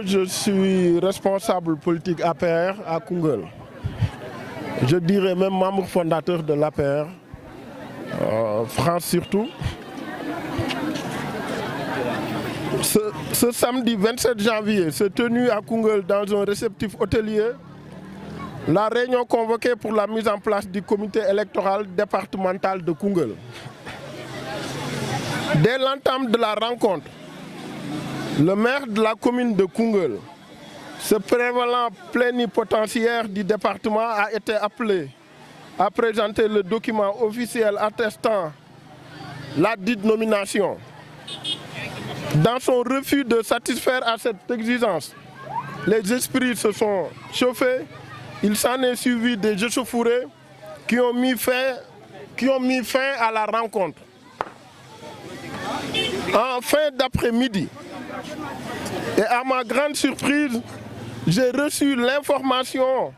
je suis responsable politique APR à Koungheul. Je dirais même membre fondateur de l'APR, France surtout. Ce samedi 27 janvier s'est tenu à Koungheul dans un réceptif hôtelier la réunion convoquée pour la mise en place du comité électoral départemental de Koungheul. Dès l'entame de la rencontre, le maire de la commune de Koungheul, ce prévalant plénipotentiaire du département, a été appelé à présenter le document officiel attestant la dite nomination. Dans son refus de satisfaire à cette exigence, les esprits se sont chauffés. Il s'en est suivi des échauffourées qui ont mis fin à la rencontre. En fin d'après-midi, et à ma grande surprise, j'ai reçu l'information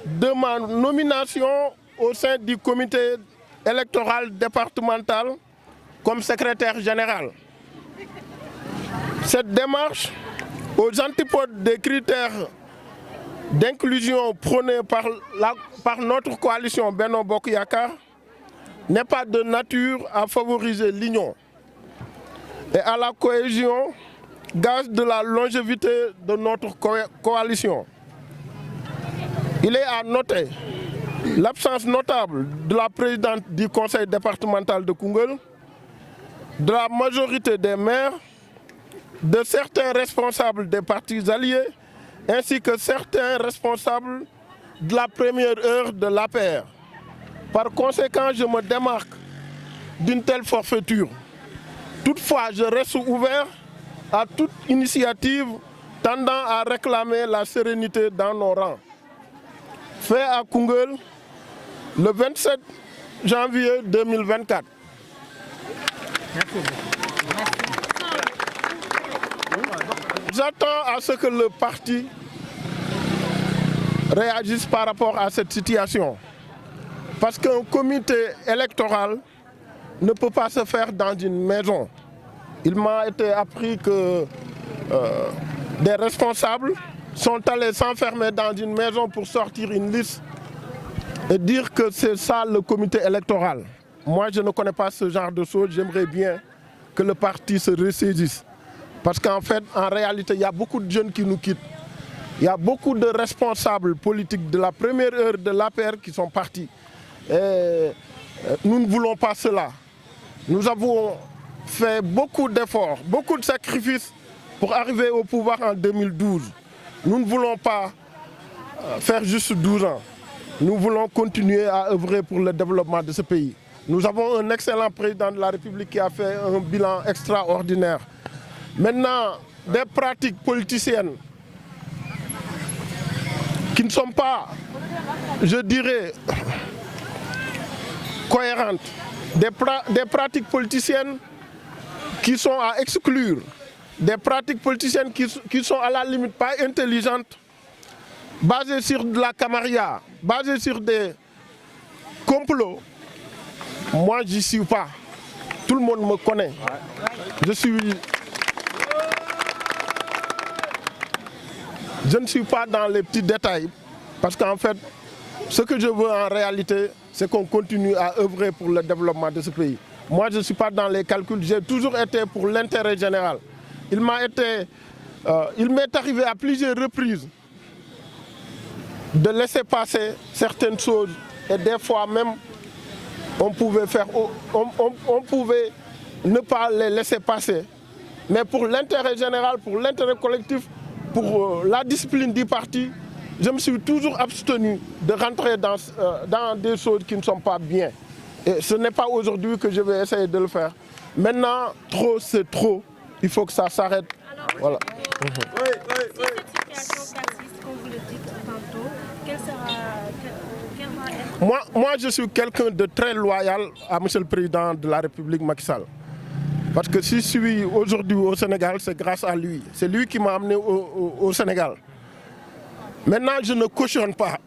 de ma nomination au sein du comité électoral départemental comme secrétaire général. Cette démarche, aux antipodes des critères d'inclusion prônés par notre coalition Benno Bokk Yakaar, n'est pas de nature à favoriser l'union et à la cohésion, gage de la longévité de notre coalition. Il est à noter l'absence notable de la présidente du conseil départemental de Koungheul, de la majorité des maires, de certains responsables des partis alliés, ainsi que certains responsables de la première heure de l'APR. Par conséquent, je me démarque d'une telle forfaiture. Toutefois, je reste ouvert à toute initiative tendant à réclamer la sérénité dans nos rangs. Fait à Koungheul, le 27 janvier 2024. J'attends à ce que le parti réagisse par rapport à cette situation. Parce qu'un comité électoral ne peut pas se faire dans une maison. Il m'a été appris que des responsables sont allés s'enfermer dans une maison pour sortir une liste et dire que c'est ça le comité électoral. Moi, je ne connais pas ce genre de choses. J'aimerais bien que le parti se ressaisisse. Parce qu'en fait, en réalité, il y a beaucoup de jeunes qui nous quittent. Il y a beaucoup de responsables politiques de la première heure de l'APR qui sont partis. Et nous ne voulons pas cela. Nous avons fait beaucoup d'efforts, beaucoup de sacrifices pour arriver au pouvoir en 2012. Nous ne voulons pas faire juste 12 ans. Nous voulons continuer à œuvrer pour le développement de ce pays. Nous avons un excellent président de la République qui a fait un bilan extraordinaire. Maintenant, des pratiques politiciennes qui ne sont pas, je dirais, cohérentes, des pratiques politiciennes qui sont à exclure, des pratiques politiciennes qui sont à la limite pas intelligentes, basées sur de la camarilla, basées sur des complots. Moi, j'y suis pas. Tout le monde me connaît. Je ne suis pas dans les petits détails parce qu'en fait, ce que je veux en réalité, c'est qu'on continue à œuvrer pour le développement de ce pays. Moi, je ne suis pas dans les calculs, j'ai toujours été pour l'intérêt général. Il m'est arrivé à plusieurs reprises de laisser passer certaines choses et des fois même, on pouvait ne pas les laisser passer. Mais pour l'intérêt général, pour l'intérêt collectif, pour la discipline du parti, je me suis toujours abstenu de rentrer dans des choses qui ne sont pas bien. Et ce n'est pas aujourd'hui que je vais essayer de le faire. Maintenant, trop, c'est trop. Il faut que ça s'arrête. Voilà. Si cette situation persiste, comme vous le dites tantôt, quel va être... Moi, je suis quelqu'un de très loyal à M. le Président de la République, Macky Sall. Parce que si je suis aujourd'hui au Sénégal, c'est grâce à lui. C'est lui qui m'a amené au Sénégal. Maintenant, je ne cautionne pas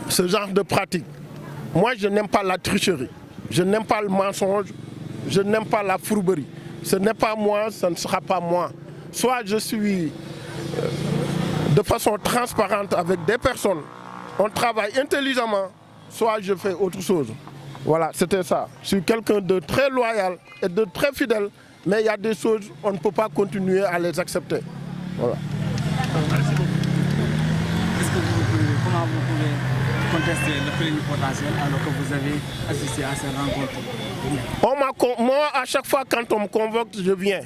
ce genre de pratique. Moi, je n'aime pas la tricherie. Je n'aime pas le mensonge. Je n'aime pas la fourberie. Ce n'est pas moi, ce ne sera pas moi. Soit je suis de façon transparente avec des personnes, on travaille intelligemment, soit je fais autre chose. Voilà, c'était ça. Je suis quelqu'un de très loyal et de très fidèle, mais il y a des choses, on ne peut pas continuer à les accepter. Voilà. Comment vous pouvez contester le plénipotentiaire alors que vous avez assisté à ces rencontres? Moi, à chaque fois, quand on me convoque, je viens.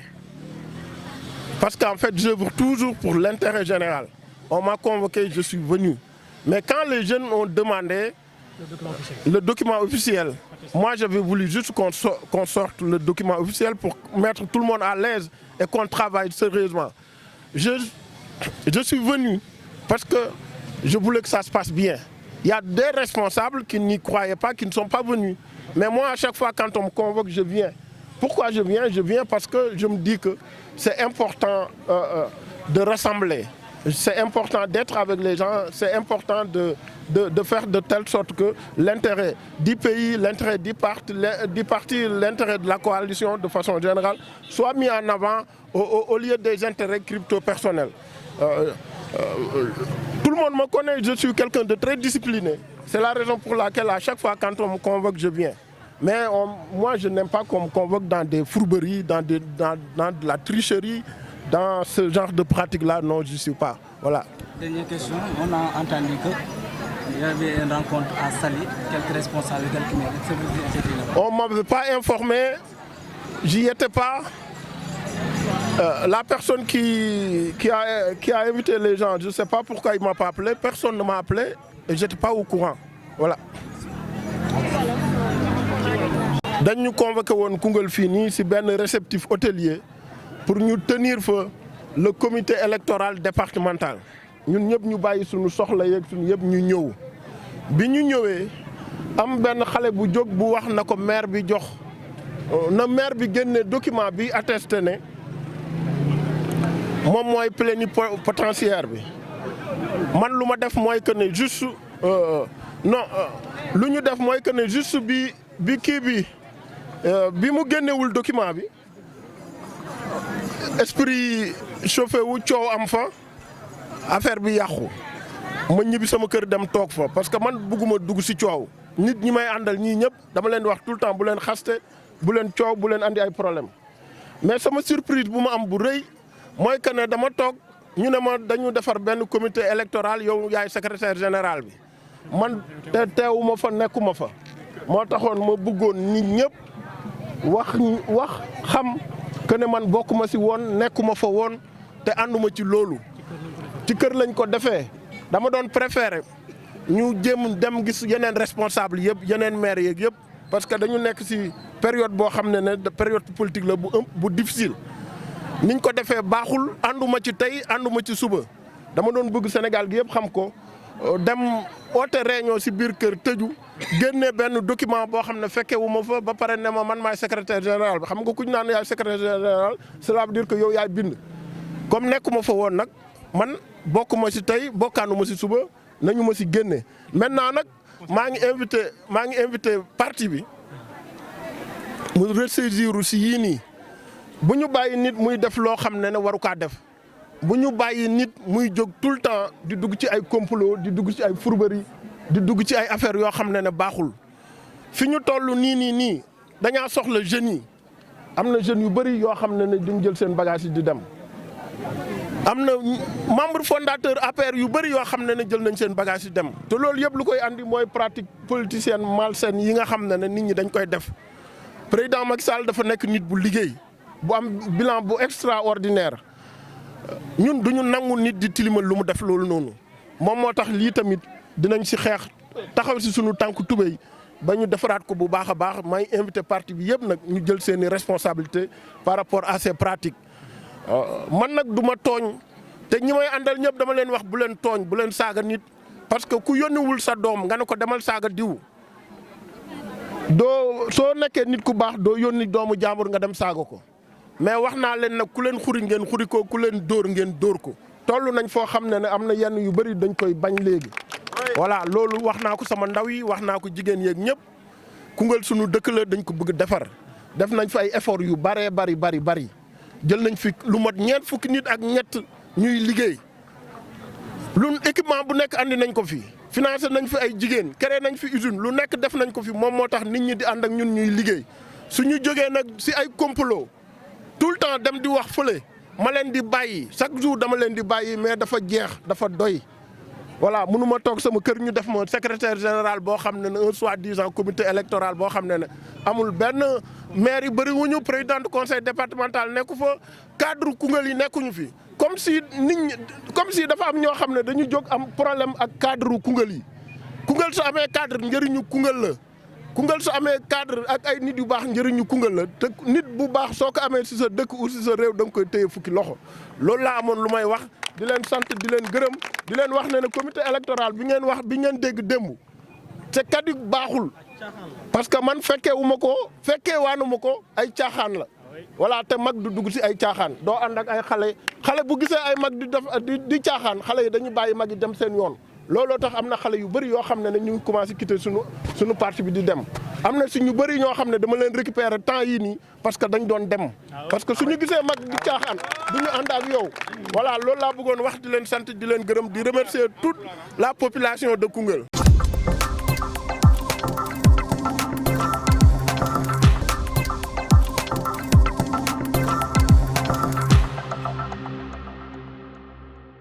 Parce qu'en fait, j'œuvre toujours pour l'intérêt général. On m'a convoqué, je suis venu. Mais quand les jeunes ont demandé le document officiel, moi j'avais voulu juste qu'on sorte le document officiel pour mettre tout le monde à l'aise et qu'on travaille sérieusement. Je suis venu parce que je voulais que ça se passe bien. Il y a des responsables qui n'y croyaient pas, qui ne sont pas venus. Mais moi, à chaque fois, quand on me convoque, je viens. Pourquoi je viens? Je viens parce que je me dis que c'est important de rassembler. C'est important d'être avec les gens. C'est important de faire de telle sorte que l'intérêt du pays, l'intérêt du parti, l'intérêt de la coalition de façon générale soit mis en avant au lieu des intérêts crypto-personnels. Tout le monde me connaît, je suis quelqu'un de très discipliné. C'est la raison pour laquelle à chaque fois quand on me convoque, je viens. Mais moi, je n'aime pas qu'on me convoque dans des fourberies, dans de la tricherie, dans ce genre de pratique-là. Non, je ne suis pas. Voilà. Dernière question, on a entendu qu'il y avait une rencontre à Saly, quelques responsables, quelques maires. On ne m'avait pas informé, j'y étais pas. La personne qui a invité les gens, je ne sais pas pourquoi il ne m'a pas appelé, personne ne m'a appelé et je n'étais pas au courant. Voilà. Nous convoqué à Koungheul fini si ben réceptif hôtelier pour nous tenir le comité électoral départemental. Ñun ñëpp ñu bayyi suñu soxla yeek suñu yëpp ñu ñëw. Bi ñu ñëwé am ben xalé bu jog bu wax nako maire bi jox na maire bi génné document bi attesté né mom moy plénipotentiaire bi. Man luma def moy que né juste luñu def moy que né juste bi kii bi mu génnewul document bi esprit chauffé wu coow am fa affaire bi yàqu ma ñibbi sama kër dem toog fa parce que man bëgguma dugg ci coow nit ñi may àndal ñii ñëpp dama leen wax tout le temps bu leen xaste bu leen coow bu leen andi ay problème mais sama surprise bu ma am bu rëy mooy que ne dama toog ñu ne ma dañu defar benn comité électoral yow yaay secrétaire général bi man teewuma fa nekkuma fa moo taxoon ma bëggoon nit ñëpp wax xam que ne man bokkuma ci woon nekkuma fa woon te ànduma ci loolu ci kër lañ ko defee dama doon préféré ñu jéem dem gis yeneen responsable yëpp yeneen maire yeeg yëpp parce que dañu nekk ci période boo xam ne période politique la bu difficile niñ ko defee baaxul ànduma ci tey ànduma ci suba dama doon bëgg Sénégal gi yëpp xam ko dem oote réunion ci biir kër tëju génne benn document boo xam ne fekke wu ma fa ba pare ne ma man maay secrétaire général bi xam nga ku ñu naan yaay secrétaire général cela veut dire que yow yaay bind comme nekkuma fa woon nag man bokkuma ci tey bokkaanuma ci suba nañu ma ci génne maintenant nag maa ngi invité parti bi mu ressaisir ci yii nii bu ñu bàyyi nit muy def loo xam ne waru kaa def bu ñu bàyyi nit muy jóg tout le temps di dugg ci ay complot di dugg ci ay fourberie di dugg ci ay affaires yoo xam ne baaxul fi ñu toll nii dañaa soxla jeunes yi am na jeunes yu bëri yoo xam ne duñ jël seen bagage yi di dem am na membre fondateur APR yu bëri yoo xam ne jël nañ seen bagage yi dem te loolu yëpp lu koy andi mooy pratique politicienne malsaine yi nga xam ne nit ñi dañ koy def président Macky Sall dafa nekk nit bu liggéey bu am bilan bu extraordinaire ñun duñu nangu nit di tilimal lu mu def loolu noonu moom moo tax lii tamit dinañ ci xeex taxaw ci sunu tànk tubéy ba ñu defaraat ko bu baax a baax may invité parti bi yëpp nag ñu jël seeni responsabilité par rapport à ces pratiques man nag du ma tooñ te ñi may àndal ñëpp dama leen wax bu leen tooñ bu leen saaga nit parce que ku yónniwul sa doom nga ne ko demal saaga diw doo soo nekkee nit ku baax doo yónni doomu jàmbur nga dem saaga ko mais wax naa leen nag ku leen xuri ngeen xuri ko ku leen dóor ngeen dóor ko toll nañ foo xam ne am na yenn yu bëri dañ koy bañ léegi voilà loolu wax naa ko sama ndaw yi wax naa ko jigéen yeeg ñëpp Koungheul sunu dëkk la dañ ko bëgg defar def nañ fi ay effort yu bëree bari jël nañ fi lu mot ñeent fukki nit ak ñett ñuy liggéey lu équipement bu nekk andi nañ ko fi financé nañ fi ay jigéen créé nañ fi usine lu nekk def nañ ko fi moom moo tax nit ñi di ànd ak ñun ñuy liggéey suñu jógee nag si ay complot tout le temps dem di wax fële ma leen di bàyyi chaque jour dama leen di bàyyi mais dafa jeex dafa doy. voilà mënuma toog sama kër ñu def ma secrétaire général boo xam ne un soi-disant comité électoral boo xam ne amul benn maire yi bëri wuñu président du conseil départemental nekku fa cadre Koungheul yi nekkuñu fi comme si nit ñi comme si dafa am ñoo xam ne dañu jóg am problème ak cadre Koungheul yi Koungheul su amee cadre njëriñu Koungheul la Koungheul su amee cadre ak ay nit yu baax njëriñu Koungheul la te nit bu baax soo ko amee si sa dëkk ou si sa réew da nga koy téye fukki loxo loolu laa amoon lu may wax di leen sant di leen gërëm di leen wax ne comité électoral bi ngeen wax bi ngeen dégg démb te kaddu baaxul parce que man fekkee wu ma ko fekkee waanu ma ko ay caaxaan la voilà te mag du dugg si ay caaxaan doo ànd ak ay xale bu gisee ay mag di def di caaxaan xale yi dañuy bàyyi mag yi dem seen yoon looloo tax am na xale yu bëri yoo xam ne ñu ngi commencé quitter suñu parti bi di dem am na si ñu bëri ñoo xam ne dama leen récupérer temps yii nii parce que dañ doon dem parce que suñu gisee mag di caaxaan du ñu ànd ak yow voilà loolu laa bëggoon wax di leen sant di leen gërëm di remercier toute la population de Koungheul.